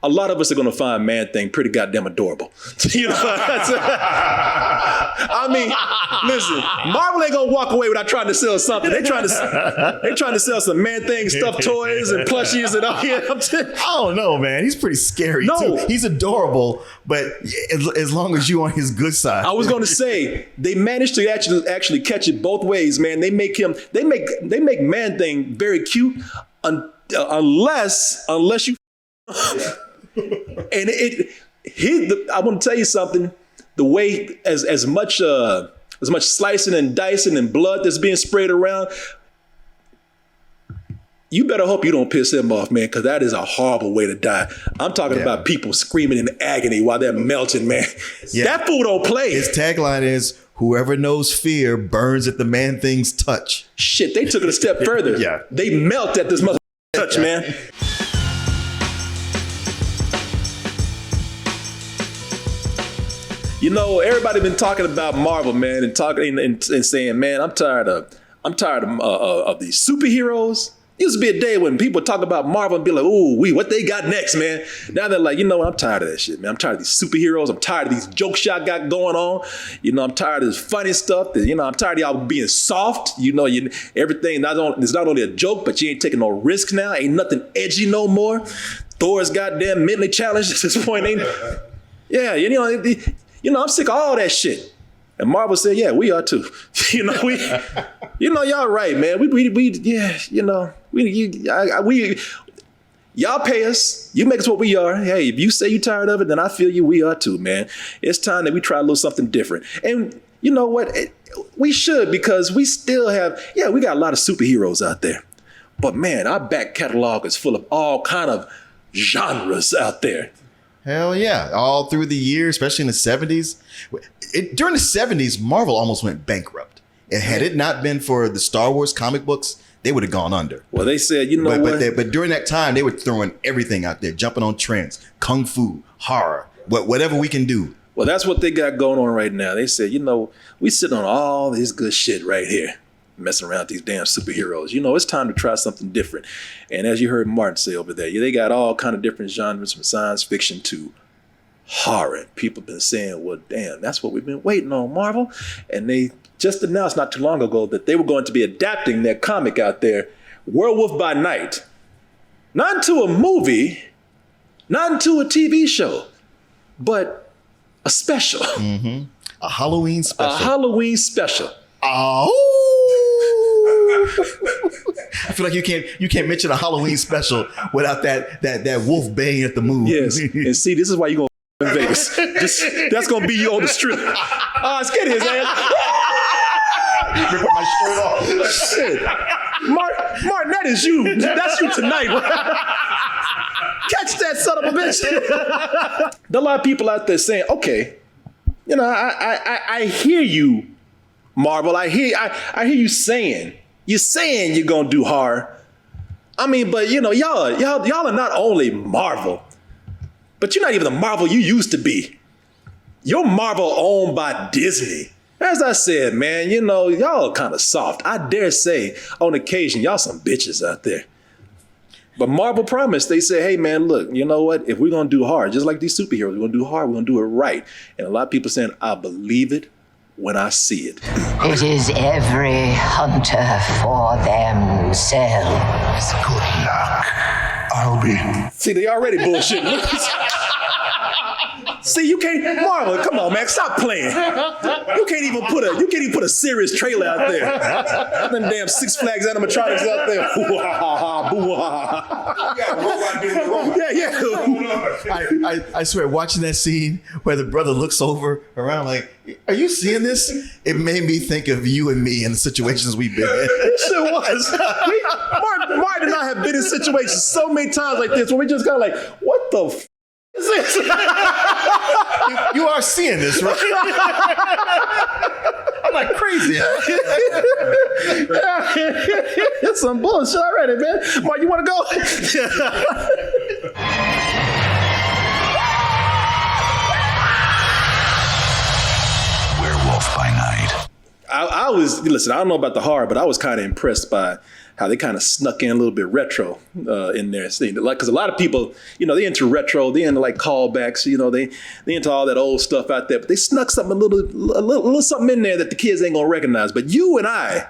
a lot of us are going to find Man-Thing pretty goddamn adorable. You know, I mean, listen, Marvel ain't going to walk away without trying to sell something. They trying to sell some Man-Thing stuffed toys and plushies and all. Yeah, I don't know, man. He's pretty scary too. He's adorable, but as long as you on his good side. I was going to say they managed to actually catch it both ways, man. They make Man-Thing very cute unless you. And I want to tell you something. The way as much slicing and dicing and blood that's being sprayed around, you better hope you don't piss him off, man, because that is a horrible way to die. I'm talking about people screaming in agony while they're melting, man. Yeah. That fool don't play. His tagline is, "Whoever knows fear burns at the Man-Thing's touch." Shit, they took it a step further. Yeah. They melt at this mother touch, man. You know, everybody been talking about Marvel, man, and talking and saying, man, I'm tired of these superheroes. Used to be a day when people talk about Marvel and be like, ooh, what they got next, man? Now they're like, you know what? I'm tired of that shit, man. I'm tired of these superheroes. I'm tired of these jokes y'all got going on. You know, I'm tired of this funny stuff. I'm tired of y'all being soft. You know, everything it's not only a joke, but you ain't taking no risk now. Ain't nothing edgy no more. Thor's goddamn mentally challenged at this point. Yeah, I'm sick of all that shit. And Marvel said, yeah, we are too. Y'all right, man. Y'all pay us. You make us what we are. Hey, if you say you're tired of it, then I feel you. We are too, man. It's time that we try a little something different. And you know what? We should, because we still have, we got a lot of superheroes out there. But man, our back catalog is full of all kind of genres out there. Hell yeah. All through the year, especially in the 70s. During the 70s, Marvel almost went bankrupt. And had it not been for the Star Wars comic books, they would have gone under. Well, they said, what? But during that time, they were throwing everything out there, jumping on trends, kung fu, horror, whatever we can do. Well, that's what they got going on right now. They said, we sitting on all this good shit right here, messing around with these damn superheroes. It's time to try something different. And as you heard Martin say over there, they got all kind of different genres from science fiction to horror. People have been saying, well, damn, that's what we've been waiting on, Marvel. And they just announced not too long ago that they were going to be adapting their comic out there, Werewolf by Night. Not into a movie, not into a TV show, but a special. Mm-hmm. A Halloween special. A Halloween special. Oh! I feel like you can't mention a Halloween special without that wolf baying at the moon. Yes, and see, this is why you're going to Vegas. That's going to be you on the strip. Let's get his ass. Rip my shirt off. Shit. Martin, that is you. That's you tonight. Catch that son of a bitch. There are a lot of people out there saying, okay, I hear you, Marvel. I hear you saying. You're saying you're gonna do horror. I mean, but y'all are not only Marvel, but you're not even the Marvel you used to be. You're Marvel owned by Disney. As I said, man, y'all kind of soft. I dare say, on occasion, y'all some bitches out there. But Marvel promised. They said, hey, man, look, you know what? If we're gonna do horror, just like these superheroes, we're gonna do horror. We're gonna do it right. And a lot of people saying, I believe it when I see it. It is every hunter for themselves. Good luck. I'll be. See, they already bullshitting. See, you can't, Marvel, come on, man, stop playing. You can't even put a serious trailer out there. Them damn Six Flags animatronics out there. Yeah. I swear, watching that scene where the brother looks over around like, are you seeing this? It made me think of you and me and the situations we've been in. It sure was. Martin and I have been in situations so many times like this where we just kind of like, what the f*** is this? You are seeing this, right? I'm like crazy. It's some bullshit already, man. Mark, you want to go? Werewolf by Night. I listen, I don't know about the horror, but I was kind of impressed by how they kind of snuck in a little bit retro in there. Like, because a lot of people, they into retro, they into like callbacks, they into all that old stuff out there, but they snuck something a little something in there that the kids ain't gonna recognize. But you and I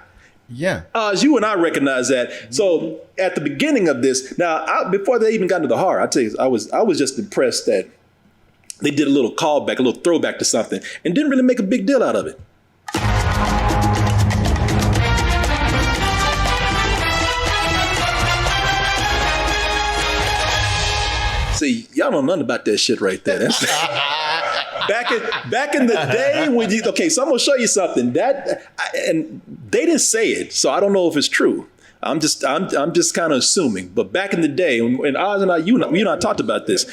recognize that. So at the beginning of this, now before they even got into the horror, I tell you, I was just impressed that they did a little callback, a little throwback to something, and didn't really make a big deal out of it. See, y'all don't know nothing about that shit right there. That's back in the day when so I'm gonna show you something and they didn't say it, so I don't know if it's true. I'm just kind of assuming. But back in the day, when Oz and you and I talked about this.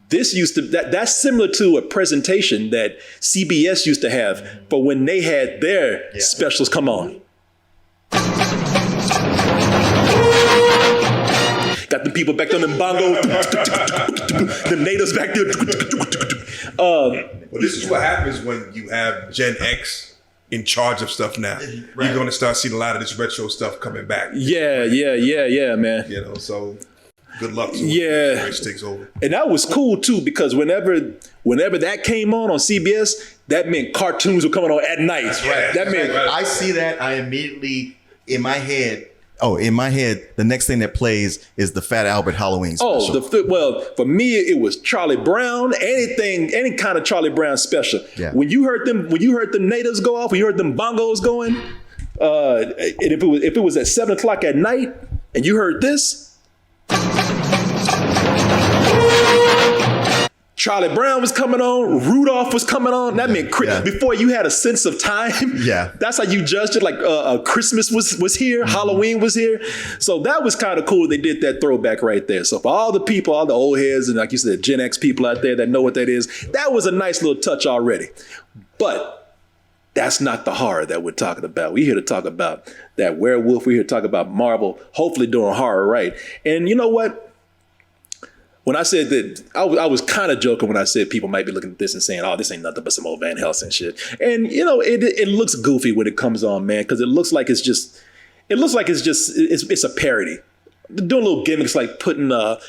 This used to that's similar to a presentation that CBS used to have for when they had their specials come on. Got the people back there on them bongos, the natives back there. Well, this is what happens when you have Gen X in charge of stuff now. Right. You're going to start seeing a lot of this retro stuff coming back. Yeah, man. So good luck to when Rich takes over. And that was cool too, because whenever that came on CBS, that meant cartoons were coming on at night. That's right. That meant I see that. I immediately in my head, the next thing that plays is the Fat Albert Halloween special. Well, for me, it was Charlie Brown. Any kind of Charlie Brown special. Yeah. When you heard them natives go off, when you heard them bongos going, and if it was at 7:00 at night, and you heard this. Charlie Brown was coming on, Rudolph was coming on. That meant before you had a sense of time. Yeah, that's how you judged it. Like Christmas was here, Halloween was here. So that was kind of cool. They did that throwback right there. So for all the people, all the old heads, and like you said, Gen X people out there that know what that is, that was a nice little touch already. But that's not the horror that we're talking about. We're here to talk about that werewolf. We're here to talk about Marvel, hopefully doing horror right. And you know what? When I said that, I was kind of joking when I said people might be looking at this and saying, "Oh, this ain't nothing but some old Van Helsing shit." And it looks goofy when it comes on, man, because it looks like it's a parody. They're doing little gimmicks like putting the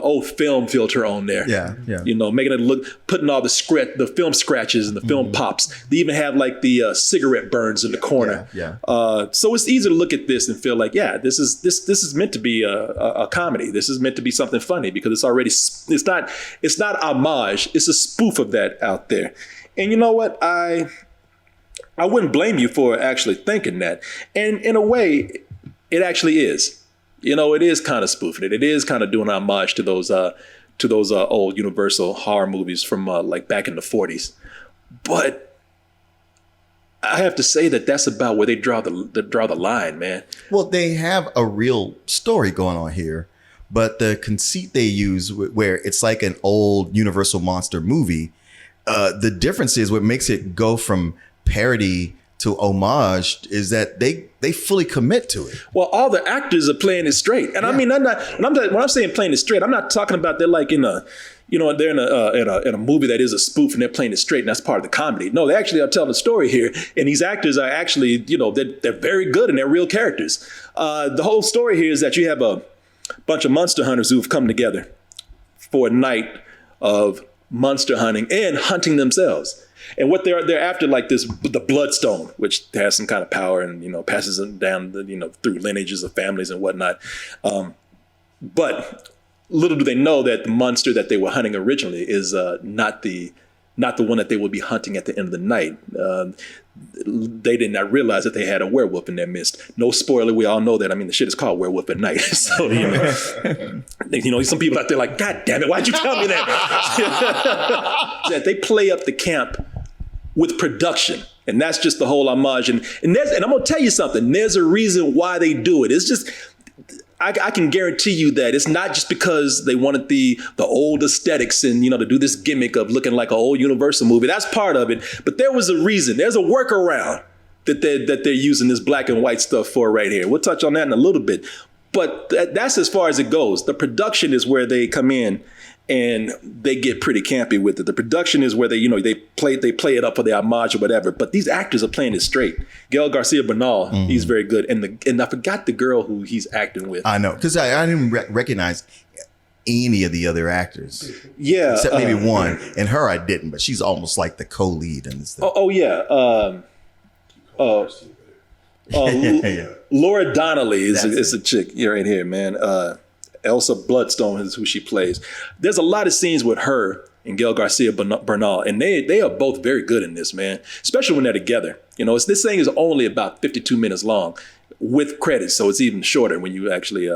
old film filter on there. Yeah. Making it look, putting all the film scratches and the film pops. They even have like the cigarette burns in the corner. Yeah. So it's easy to look at this and feel like, this is meant to be a comedy. This is meant to be something funny because it's not homage. It's a spoof of that out there. And you know what? I wouldn't blame you for actually thinking that. And in a way, it actually is. It is kind of spoofing it. It is kind of doing homage to those old Universal horror movies from like back in the 40s. But I have to say that's about where they draw the line, man. Well, they have a real story going on here, but the conceit they use where it's like an old Universal monster movie, the difference is what makes it go from parody to homage is that they fully commit to it. Well, all the actors are playing it straight, and I mean, when I'm saying playing it straight, I'm not talking about they're like they're in a movie that is a spoof and they're playing it straight, and that's part of the comedy. No, they actually are telling a story here, and these actors are actually, they're very good and they're real characters. The whole story here is that you have a bunch of monster hunters who've come together for a night of monster hunting and hunting themselves. And what they're after, like the Bloodstone, which has some kind of power and, passes them down, through lineages of families and whatnot. But little do they know that the monster that they were hunting originally is not the one that they will be hunting at the end of the night. They did not realize that they had a werewolf in their midst. No spoiler, we all know that. I mean, the shit is called Werewolf by Night. So, some people out there like, God damn it, why'd you tell me that? That they play up the camp with production. And that's just the whole homage. And I'm going to tell you something. There's a reason why they do it. It's just, I can guarantee you that it's not just because they wanted the old aesthetics and, to do this gimmick of looking like an old Universal movie. That's part of it. But there was a reason. There's a workaround that they're using this black and white stuff for right here. We'll touch on that in a little bit. But that's as far as it goes. The production is where they come in and they get pretty campy with it. The production is where they play it up for the homage or whatever. But these actors are playing it straight. Gael Garcia Bernal, he's very good. And I forgot the girl who he's acting with. I know, because I didn't recognize any of the other actors. Yeah. Except maybe one. And her I didn't, but she's almost like the co-lead in this thing. Laura Donnelly is a chick right here, man. Elsa Bloodstone is who she plays. There's a lot of scenes with her and Gael Garcia Bernal, and they are both very good in this, man. Especially when they're together. This thing is only about 52 minutes long with credits, so it's even shorter when you actually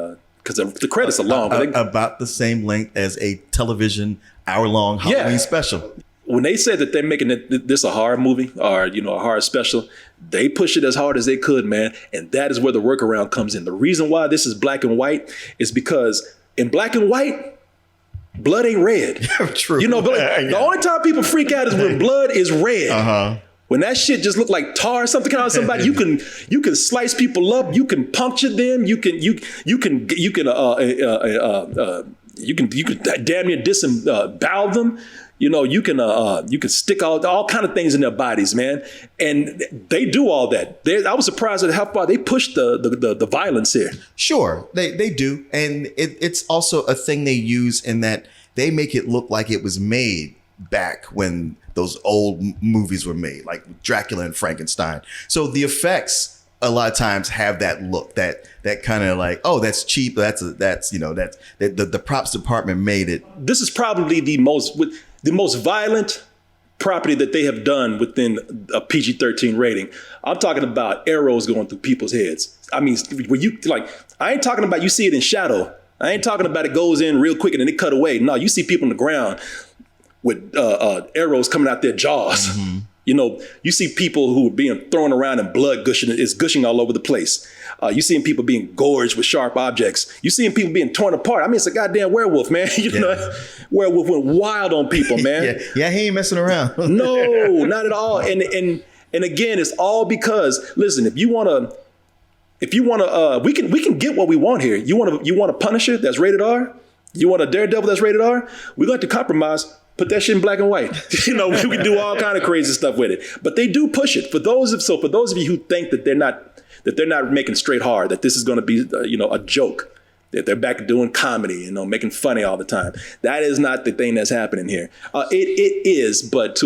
because the credits are long. About the same length as a television hour-long Halloween special. When they said that they're making this a horror movie or a horror special, they push it as hard as they could, man. And that is where the workaround comes in. The reason why this is black and white is because in black and white, blood ain't red. True. The only time people freak out is when blood is red. Uh-huh. When that shit just look like tar or something coming out of somebody, you can slice people up, you can puncture them, you can damn near disembowel them. You can stick all kind of things in their bodies, man, and they do all that. I was surprised at how far they pushed the violence here. Sure, they do, and it's also a thing they use in that they make it look like it was made back when those old movies were made, like Dracula and Frankenstein. So the effects a lot of times have that look, that kind of like, oh, that's cheap. That's the props department made it. This is probably the most violent property that they have done within a PG-13 rating. I'm talking about arrows going through people's heads. I mean, I ain't talking about you see it in shadow. I ain't talking about it goes in real quick and then it cut away. No, you see people on the ground with arrows coming out their jaws. Mm-hmm. You see people who are being thrown around and blood is gushing all over the place. You seeing people being gorged with sharp objects. You seeing people being torn apart. I mean, it's a goddamn werewolf, man. Werewolf went wild on people, man. yeah, he ain't messing around. No, not at all. And again, it's all because, listen, if you want to, we can get what we want here. You want a Punisher that's rated R? You want a Daredevil that's rated R? We're going to compromise. Put that shit in black and white. We can do all kind of crazy stuff with it. But they do push it. For those of you who think that they're not making straight horror, that this is going to be a joke, that they're back doing comedy, making funny all the time. That is not the thing that's happening here. It is, but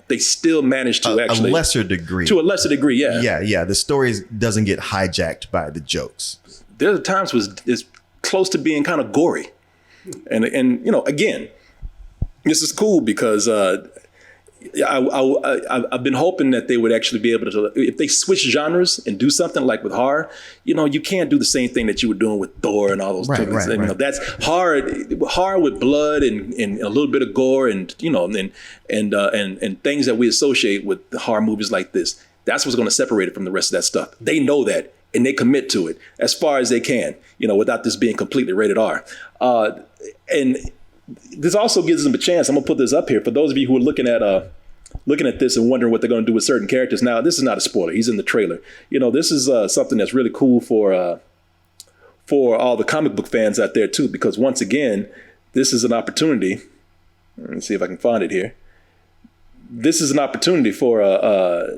they still manage to actually a lesser degree. To a lesser degree, yeah. Yeah. The story doesn't get hijacked by the jokes. There are times when it's close to being kind of gory, and again. This is cool because I've been hoping that they would actually be able to, if they switch genres and do something like with horror, you can't do the same thing that you were doing with Thor and all those things. Right. That's horror with blood and a little bit of gore and things that we associate with horror movies like this. That's what's going to separate it from the rest of that stuff. They know that and they commit to it as far as they can, without this being completely rated R. And this also gives them a chance. I'm gonna put this up here for those of you who are looking at this and wondering what they're gonna do with certain characters. Now, this is not a spoiler. He's in the trailer. This is something that's really cool for all the comic book fans out there too, because once again, this is an opportunity. Let me see if I can find it here. This is an opportunity for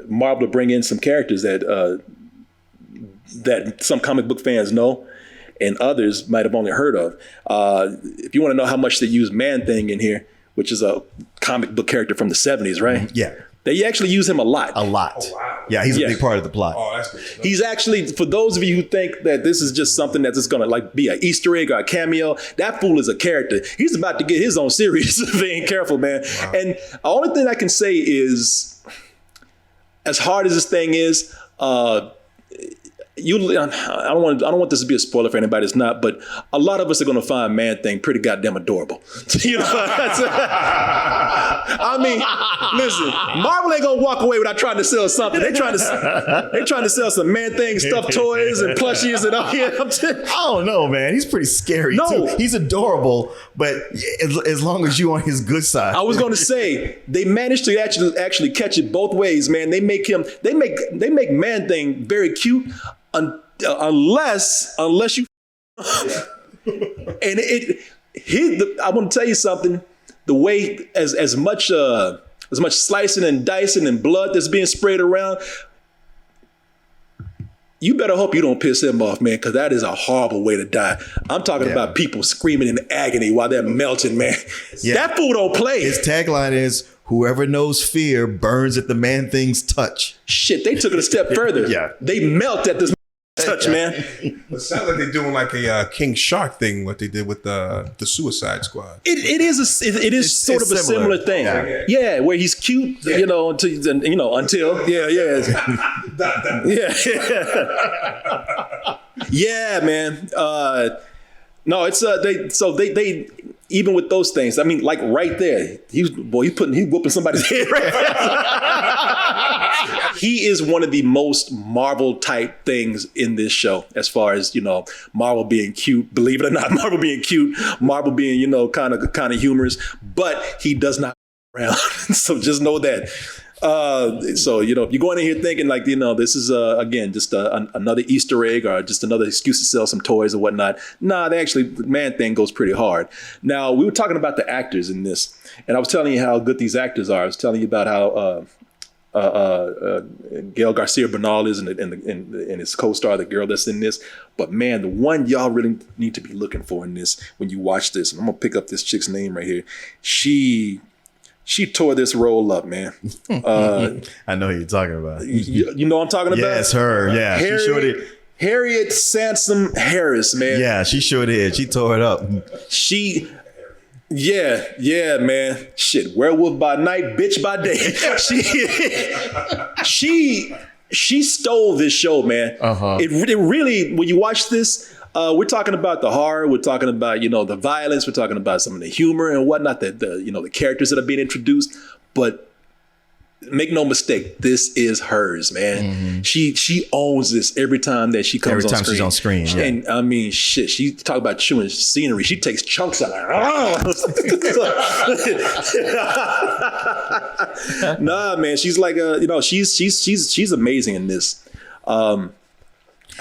Marvel to bring in some characters that some comic book fans know and others might have only heard of. If you want to know how much they use Man-Thing in here, which is a comic book character from the 70s, right? Yeah. They actually use him a lot. A lot. Oh, wow. Yeah, he's a big part of the plot. Oh, that's good. He's actually, for those of you who think that this is just something that's just going to be an Easter egg or a cameo, that fool is a character. He's about to get his own series if they ain't careful, man. Wow. And the only thing I can say is, as hard as this thing is, I don't want this to be a spoiler for anybody that's not, but a lot of us are going to find Man-Thing pretty goddamn adorable. I mean, listen, Marvel ain't going to walk away without trying to sell something. They trying to sell some Man-Thing stuffed toys and plushies and all. I don't know, man. He's pretty scary too. He's adorable, but as long as you on his good side. I was going to say they managed to actually catch it both ways, man. They make Man-Thing very cute. Unless you And I want to tell you something. The way as much slicing and dicing and blood that's being sprayed around, you better hope you don't piss him off, man, because that is a horrible way to die. I'm talking about people screaming in agony while they're melting, man. That fool don't play. His tagline is, "Whoever knows fear burns at the man thing's touch." Shit, they took it a step further. They melt at this touch, man. It sounds like they're doing like a King Shark thing, what they did with the Suicide Squad. It is sort of a similar thing. Yeah, where he's cute, until yeah, man. No, it's they even with those things. I mean, like right there, he's whooping somebody's head right. He is one of the most Marvel type things in this show, as far as Marvel being cute. Believe it or not, Marvel being cute, Marvel being kind of humorous, but he does not around. So just know that. So you're going in here thinking like this is again just another Easter egg or just another excuse to sell some toys or whatnot. Nah, the man thing goes pretty hard. Now, we were talking about the actors in this, and I was telling you how good these actors are. I was telling you about how Gail Garcia Bernal is and his co-star, the girl that's in this. But man, the one y'all really need to be looking for in this when you watch this, and I'm gonna pick up this chick's name right here. She tore this role up, man. I know who you're talking about. You know what I'm talking about? Yes, her. Yeah, she sure did. Harriet Sansom Harris, man. Yeah, she sure did. She tore it up. Yeah, man. Shit, werewolf by night, bitch by day. She stole this show, man. It really, when you watch this, we're talking about the horror, we're talking about the violence, we're talking about some of the humor and whatnot, the characters that are being introduced. But make no mistake, this is hers, man. Mm-hmm. She owns this every time that she comes on screen. Every time she's on screen, yeah. And I mean, shit, she talk about chewing scenery. She takes chunks out of it. Nah, man, she's like she's amazing in this.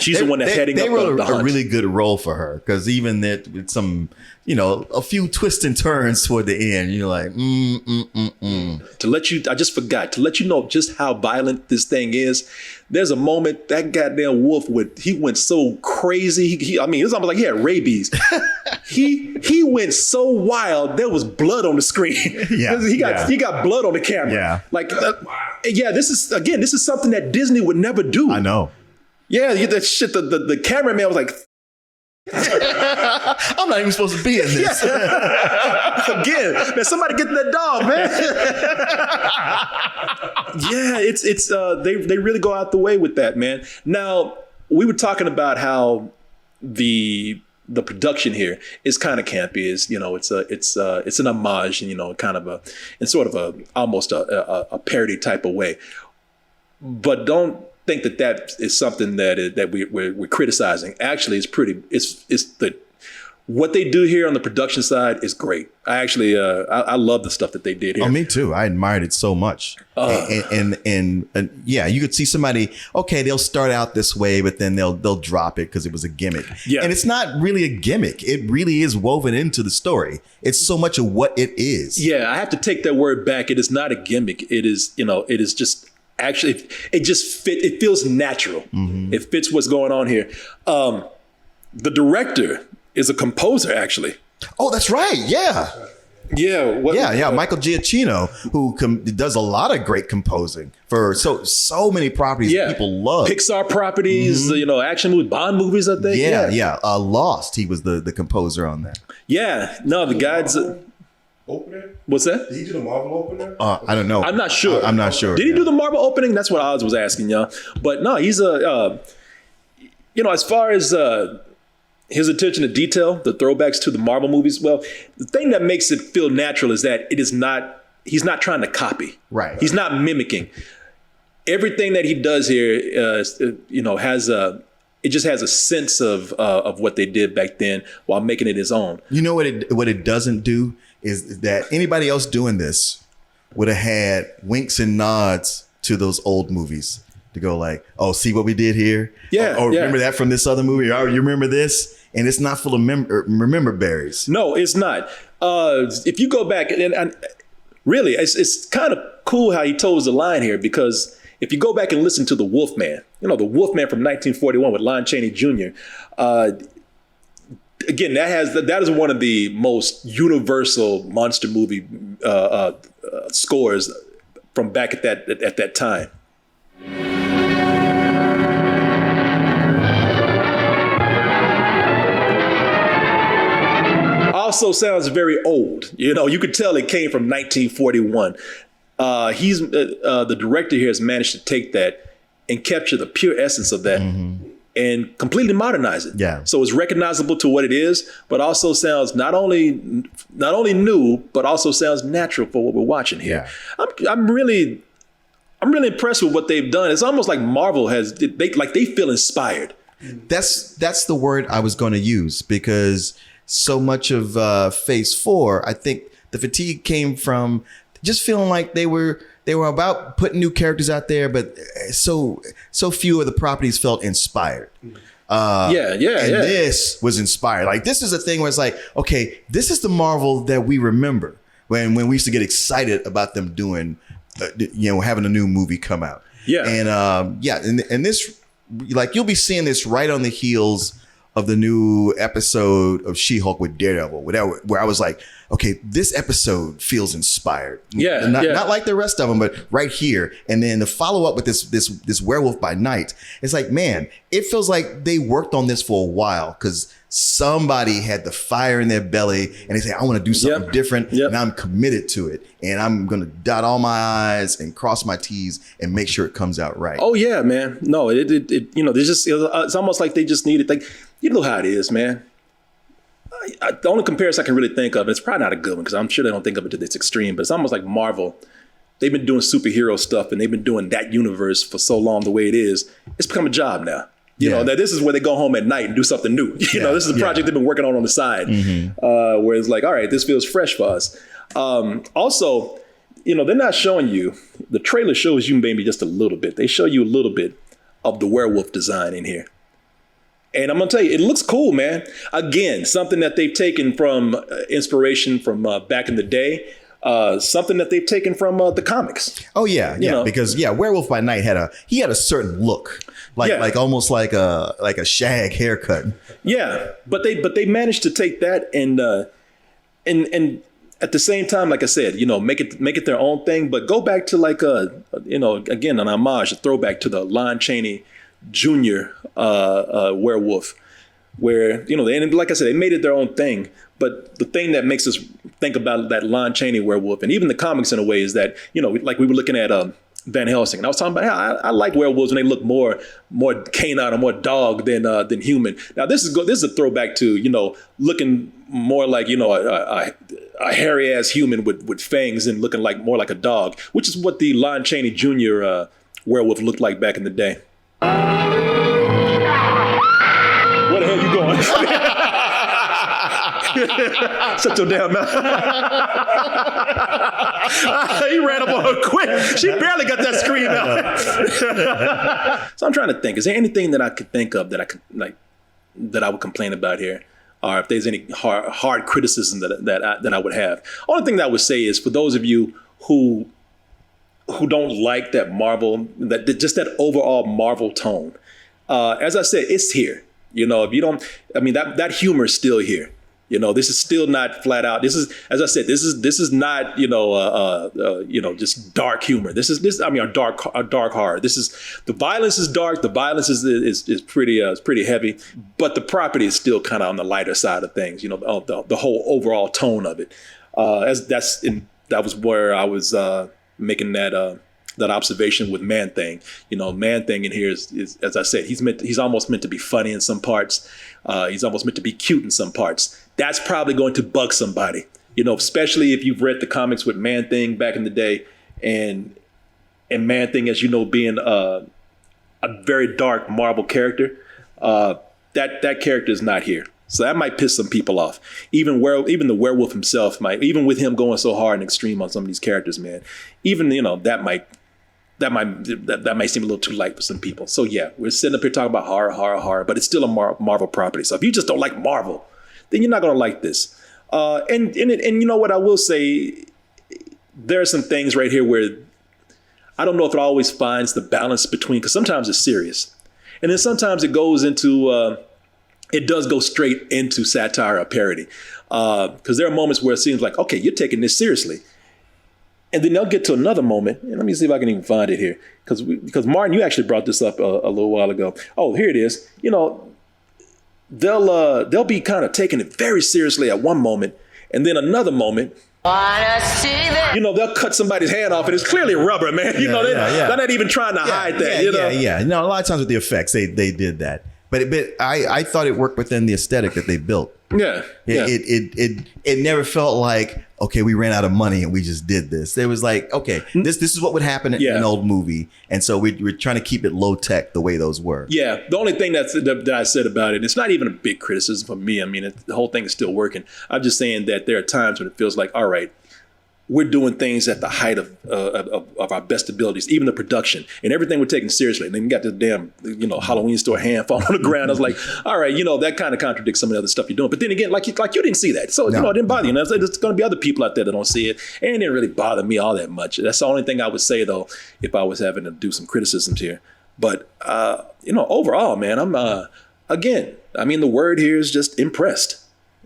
She's the one that's heading up the hunt. They wrote a really good role for her, because even that with some, a few twists and turns toward the end, you're like, I just forgot to let you know just how violent this thing is. There's a moment that goddamn wolf he went so crazy. It was almost like he had rabies. he went so wild. There was blood on the screen. Yeah, he got blood on the camera. Yeah, this is something that Disney would never do. I know. Yeah, that shit. The cameraman was like, I'm not even supposed to be in this. Again, man, somebody get that dog, man. Yeah, it's they really go out the way with that, man. Now, we were talking about how the production here is kind of campy. It's an homage, and kind of almost a parody type of way. But don't think that is something that we're criticizing. Actually, what they do here on the production side is great. I actually I love the stuff that they did here. Oh, me too. I admired it so much. And yeah, you could see somebody, okay, they'll start out this way, but then they'll drop it because it was a gimmick. Yeah. And it's not really a gimmick. It really is woven into the story. It's so much of what it is. Yeah, I have to take that word back. It is not a gimmick. It is just actually, it feels natural. Mm-hmm. It fits what's going on here. The director is a composer, actually. Oh, that's right. Yeah. Yeah. Michael Giacchino, who does a lot of great composing for so many properties people love. Pixar properties, action movies, Bond movies, I think. Yeah. Lost, he was the composer on that. Yeah. No, the guy's... Opener? What's that? Did he do the Marvel opener? I don't know. I'm not sure. I'm not sure. Did he do the Marvel opening? That's what Oz was asking, y'all. But no, he's as far as his attention to detail, the throwbacks to the Marvel movies. Well, the thing that makes it feel natural is that he's not trying to copy. Right. He's not mimicking. Everything that he does here, it just has a sense of what they did back then while making it his own. You know what it doesn't do is that anybody else doing this would have had winks and nods to those old movies to go like, oh, see what we did here? Yeah. Remember that from this other movie? Oh, you remember this? and it's not full of remember berries. No, it's not. If you go back and really, it's kind of cool how he toes the line here, because if you go back and listen to the Wolfman, the Wolfman from 1941 with Lon Chaney Jr. Again, that is one of the most universal monster movie scores from back at that time. Also sounds very old. You could tell it came from 1941. The director here has managed to take that and capture the pure essence of that and completely modernize it. Yeah. So it's recognizable to what it is, but also sounds not only new, but also sounds natural for what we're watching here. Yeah. I'm really impressed with what they've done. It's almost like Marvel they feel inspired. That's the word I was going to use, because so much of Phase 4, I think the fatigue came from just feeling like they were about putting new characters out there, but so few of the properties felt inspired. This was inspired. Like, this is a thing where it's like, okay, this is the Marvel that we remember when we used to get excited about them doing, having a new movie come out. Yeah, and this, like, you'll be seeing this right on the heels of the new episode of She-Hulk with Daredevil, where I was like, okay, this episode feels inspired. Yeah, not like the rest of them, but right here. And then the follow up with this Werewolf by Night, it's like, man, it feels like they worked on this for a while, because somebody had the fire in their belly and they say, I want to do something different, and I'm committed to it, and I'm going to dot all my I's and cross my T's and make sure it comes out right. Oh yeah, man. No, it's almost like they just needed, like, you know how it is, man. The only comparison I can really think of, and it's probably not a good one because I'm sure they don't think of it to this extreme, but it's almost like Marvel. They've been doing superhero stuff and they've been doing that universe for so long the way it is. It's become a job now. You know, that this is where they go home at night and do something new. This is a project they've been working on the side, where it's like, all right, this feels fresh for us. Also, they're not showing you, the trailer shows you maybe just a little bit. They show you a little bit of the werewolf design in here. And I'm going to tell you, it looks cool, man. Again, something that they've taken from inspiration from back in the day. Something that they've taken from the comics. Oh yeah, because Werewolf by Night had a certain look, like almost like a shag haircut. Yeah, but they managed to take that and at the same time, like I said, make it their own thing, but go back to again, an homage, a throwback to the Lon Chaney Jr. Werewolf, where and like I said, they made it their own thing. But the thing that makes us think about that Lon Chaney werewolf, and even the comics in a way, is that like we were looking at Van Helsing, and I was talking about how I like werewolves when they look more canine or more dog than human. Now this is a throwback to looking more like a hairy ass human with fangs and looking more like a dog, which is what the Lon Chaney Jr. Werewolf looked like back in the day. Where the hell you going? Shut your damn mouth. He ran up on her quick. She barely got that scream out. So I'm trying to think, is there anything that I could think of that I could that I would complain about here? Or if there's any hard criticism that I would have. Only thing that I would say is, for those of you who don't like that Marvel, just that overall Marvel tone, as I said, it's here. If you don't, that humor is still here. This is still not flat out. This is, as I said, this is not just dark humor. This is a dark horror. This is, the violence is dark. The violence is pretty heavy, but the property is still kind of on the lighter side of things. The whole overall tone of it. That was where I was making that observation with Man-Thing. Man-Thing in here is, as I said, he's almost meant to be funny in some parts. He's almost meant to be cute in some parts. That's probably going to bug somebody, especially if you've read the comics with Man-Thing back in the day, and Man-Thing, as being a very dark Marvel character. That character is not here. So that might piss some people off. Even the werewolf himself might, even with him going so hard and extreme on some of these characters, man, even, that might that might seem a little too light for some people. So yeah, we're sitting up here talking about horror, but it's still a Marvel property. So if you just don't like Marvel, then you're not gonna like this. And you know what I will say, there are some things right here where I don't know if it always finds the balance between, because sometimes it's serious, and then sometimes it goes into it does go straight into satire or parody, because there are moments where it seems like, okay, you're taking this seriously. And then they'll get to another moment, and let me see if I can even find it here, because Martin, you actually brought this up a little while ago. Oh, here it is. You know, they'll be kind of taking it very seriously at one moment, and then another moment, you know, they'll cut somebody's hand off, and it's clearly rubber, man. You know, they're not even trying to hide that. You know? Yeah. No, a lot of times with the effects, they did that, but I thought it worked within the aesthetic that they built. Yeah. It never felt like, okay, we ran out of money and we just did this. It was like, okay, this is what would happen in an old movie. And so we're trying to keep it low tech the way those were. Yeah. The only thing that I said about it, it's not even a big criticism for me. I mean, the whole thing is still working. I'm just saying that there are times when it feels like, all right, we're doing things at the height of our best abilities, even the production and everything we're taking seriously. And then you got this damn, you know, Halloween store hand fall on the ground. I was like, all right, you know, that kind of contradicts some of the other stuff you're doing. But then again, like you didn't see that. So, you know, it didn't bother you. And there's going to be other people out there that don't see it. And it didn't really bother me all that much. That's the only thing I would say, though, if I was having to do some criticisms here. But, you know, overall, man, I'm, again, I mean, the word here is just impressed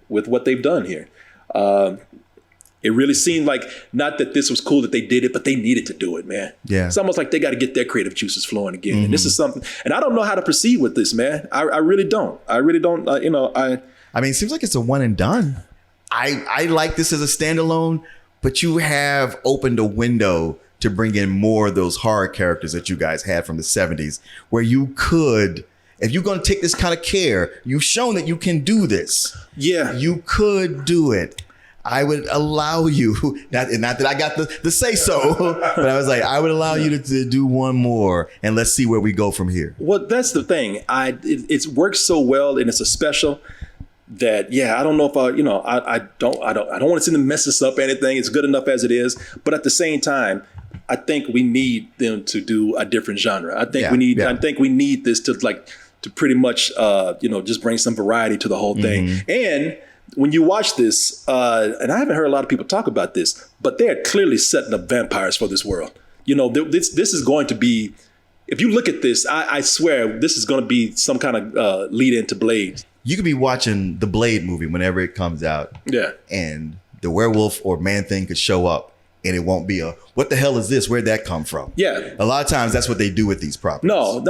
with what they've done here. It really seemed like, not that this was cool that they did it, but they needed to do it, man. Yeah. It's almost like they got to get their creative juices flowing again. Mm-hmm. And this is something, and I don't know how to proceed with this, man. I really don't. You know, I mean, it seems like it's a one and done. I like this as a standalone, but you have opened a window to bring in more of those horror characters that you guys had from the 70s, where you could, if you're going to take this kind of care, you've shown that you can do this. Yeah. You could do it. I would allow you, not that I got the say so, but I was like, I would allow you to do one more, and let's see where we go from here. Well, that's the thing. It's worked so well, and it's a special that, I don't know if I don't want to see them mess this up or anything. It's good enough as it is, but at the same time, I think we need them to do a different genre. I think we need this to pretty much just bring some variety to the whole thing. Mm-hmm. And when you watch this, and I haven't heard a lot of people talk about this, but they're clearly setting up vampires for this world. You know, this is going to be, if you look at this, I swear this is going to be some kind of lead into Blade. You could be watching the Blade movie whenever it comes out. Yeah. And the werewolf or man thing could show up, and it won't be what the hell is this? Where'd that come from? Yeah. A lot of times that's what they do with these properties. No,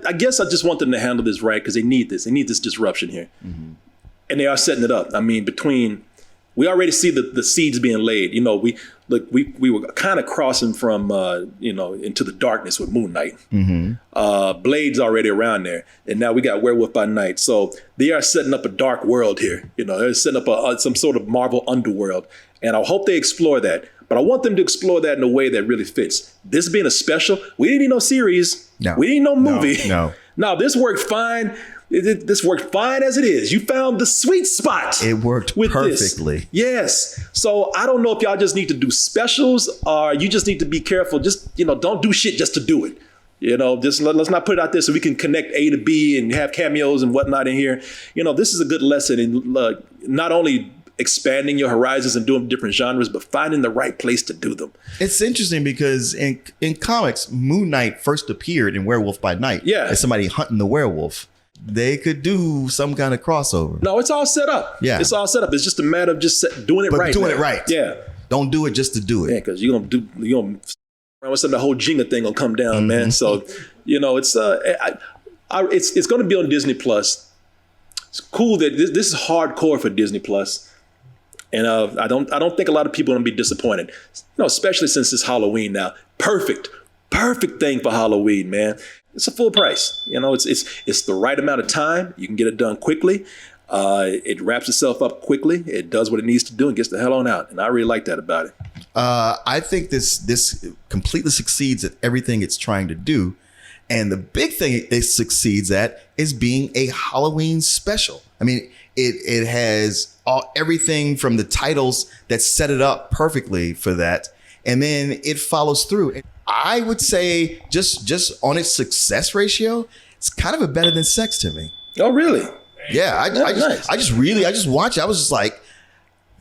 I guess I just want them to handle this right, because they need this. They need this disruption here. Mm-hmm. And they are setting it up. I mean, we already see the seeds being laid. You know, we were kind of crossing from into the darkness with Moon Knight. Mm-hmm. Blade's already around there, and now we got Werewolf by Night. So they are setting up a dark world here. You know, they're setting up some sort of Marvel underworld, and I hope they explore that. But I want them to explore that in a way that really fits. This being a special, we didn't need no series. No. We didn't need no movie. No, this worked fine. This worked fine as it is. You found the sweet spot. It worked perfectly. This. Yes. So I don't know if y'all just need to do specials, or you just need to be careful. Just, don't do shit just to do it. Just let's not put it out there so we can connect A to B and have cameos and whatnot in here. This is a good lesson in not only expanding your horizons and doing different genres, but finding the right place to do them. It's interesting because in comics, Moon Knight first appeared in Werewolf by Night as somebody hunting the werewolf. They could do some kind of crossover. No, it's all set up. Yeah. It's all set up. It's just a matter of just doing it right. Doing it right. Yeah. Don't do it just to do it. Yeah, because you're going to the whole Jenga thing will come down, man. So, it's going to be on Disney Plus. It's cool that this is hardcore for Disney Plus. And I don't think a lot of people are going to be disappointed. Especially since it's Halloween now. Perfect thing for Halloween, man. It's a full price. It's the right amount of time. You can get it done quickly. It wraps itself up quickly. It does what it needs to do and gets the hell on out. And I really like that about it. I think this completely succeeds at everything it's trying to do. And the big thing it succeeds at is being a Halloween special. I mean, it has everything from the titles that set it up perfectly for that. And then it follows through. I would say just on its success ratio, it's kind of a better than Sex to me. Oh, really? Yeah, I Nice. just watched it. I was just like,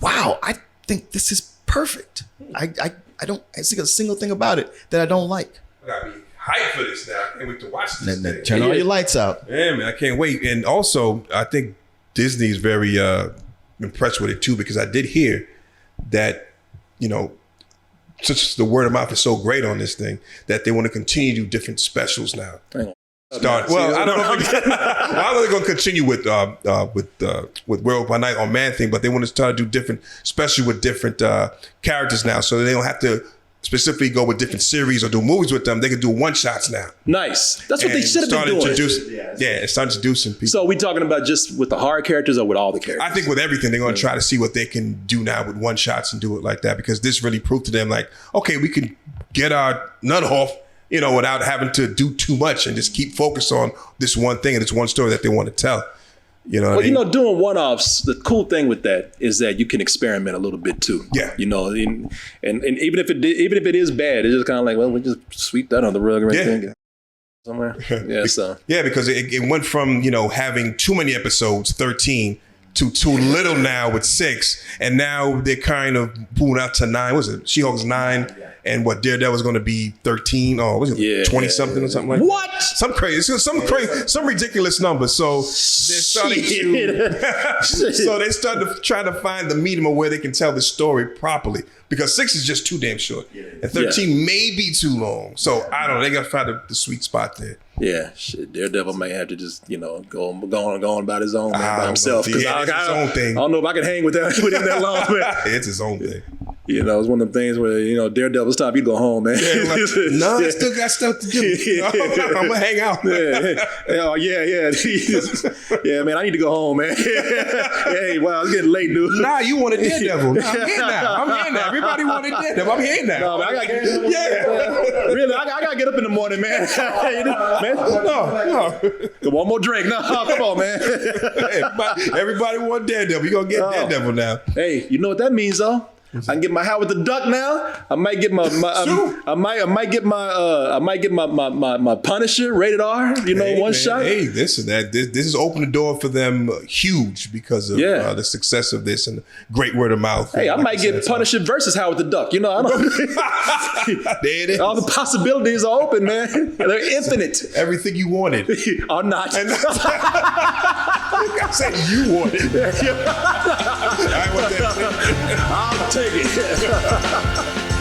wow, I think this is perfect. I don't see a single thing about it that I don't like. I gotta be hyped for this now. I can't wait to watch this. Then turn all your lights out. Yeah, man, I can't wait. And also, I think Disney's very impressed with it too, because I did hear that, since the word of mouth is so great on this thing, that they want to continue to do different specials now. Start. Well, I don't know. I don't know if they're going to continue with Werewolf by Night on Man Thing, but they want to start to do different, especially with different characters now, so they don't have to specifically go with different series or do movies with them. They can do one shots now. Nice. That's what they should have been doing. It's starting introducing people. So are we talking about just with the horror characters or with all the characters? I think with everything, they're going to try to see what they can do now with one shots and do it like that, because this really proved to them, like, okay, we can get our nut off, without having to do too much and just keep focused on this one thing and this one story that they want to tell. Doing one-offs, the cool thing with that is that you can experiment a little bit too. Yeah. And even if it is bad, it's just kind of like, well, we just sweep that on the rug right there. Somewhere. Yeah, so. Yeah, because it went from, having too many episodes, 13, to too little now with 6. And now they're kind of pulling out to 9. What was it? She-Hulk's 9. And what Daredevil's going to be 13 or was it 20 something or something like that? What? Some ridiculous number. So they're starting to try to find the medium of where they can tell the story properly, because 6 is just too damn short, and 13 may be too long. So I don't know. They got to find the sweet spot there. Yeah, shit. Daredevil may have to just go on about his own, man, by himself. It's his own thing. I don't know if I can hang with him that long, man. It's his own thing. It's one of the things where, Daredevil's time, you go home, man. Yeah, like, no, I still got stuff to do. I'm going to hang out. Yeah, man, I need to go home, man. Hey, wow, it's getting late, dude. Nah, you want a Daredevil. Nah, I'm here now. Everybody want a Daredevil. I'm here now. No, man, really, I got to get up in the morning, man. Man, no. One more drink. No, come on, man. Everybody want Daredevil. You going to get Daredevil now. Hey, you know what that means, though? I can get my Howard the Duck now. I might get my Punisher rated R. One shot. Hey, this is open the door for them huge because of the success of this and the great word of mouth. Hey, I might get Punisher versus Howard the Duck. I don't. There it is. All the possibilities are open, man. They're infinite. Everything you wanted are not. I said you wanted. I want that. I'll take it.